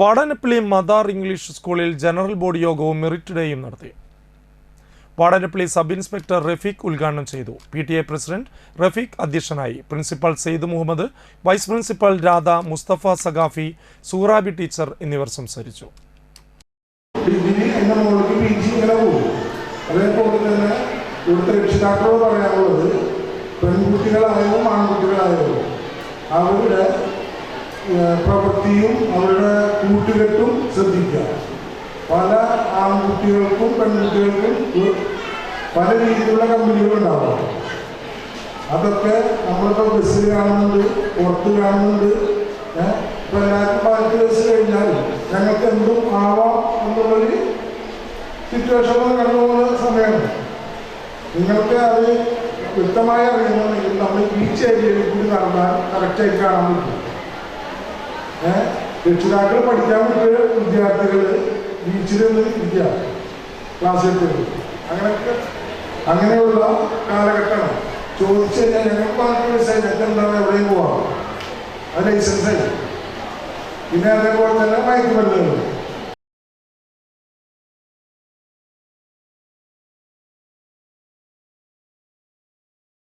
Vadanappally Madar English സ്കൂളിൽ general body യോഗവും merit ഡേയും നടത്തി. വാടാനപ്പള്ളി സബ് ഇൻസ്പെക്ടർ റഫീഖ് ഉദ്ഘാടനം ചെയ്തു. PTA പ്രസിഡന്റ് റഫീഖ് അധ്യക്ഷനായി. Principal Syed Muhammad, vice principal Radha, Mustafa Saqafi, Surabi teacher എന്നിവർ സംസാരിച്ചു. അവരുടെ പ്രവൃത്തിയും അവരുടെ കൂട്ടുകെട്ടും ശ്രദ്ധിക്കുക. പല ആൺകുട്ടികൾക്കും പെൺകുട്ടികൾക്കും പല രീതിയിലുള്ള കമ്പനികളുണ്ടാവാം. അതൊക്കെ നമ്മളിപ്പോൾ ബസ്സിൽ കാണുന്നുണ്ട്, പുറത്ത് കാണുന്നുണ്ട്. ഇപ്പം എല്ലാവർക്കും 18 വയസ്സ് കഴിഞ്ഞാൽ ഞങ്ങൾക്ക് എന്തും ആവാം എന്നുള്ളൊരു സിറ്റുവേഷനിൽ കണ്ടുപോകുന്ന സമയമാണ്. നിങ്ങൾക്ക് അത് വ്യക്തമായി അറിയുന്നുണ്ടെങ്കിൽ നമ്മൾ ബീച്ച് ഏരിയയിൽ കൂടി നടന്നാൽ കറക്റ്റായിട്ട് കാണാൻ പറ്റും. രക്ഷിതാക്കൾ പഠിക്കാൻ പറ്റിയ വിദ്യാർത്ഥികൾ ബീച്ചിൽ നിന്ന് ഇരിക്കുക, ക്ലാസ് എടുത്തത് അങ്ങനെയുള്ള കാലഘട്ടമാണ്. ചോദിച്ചു കഴിഞ്ഞാൽ ഞങ്ങൾക്ക് 18 വയസ്സായി, ഞങ്ങൾക്ക് എന്താണ് എവിടെയും പോവാം, അത് ലൈസൻസായി. പിന്നെ അതേപോലെ തന്നെ മയക്കുമരുന്നുകൾ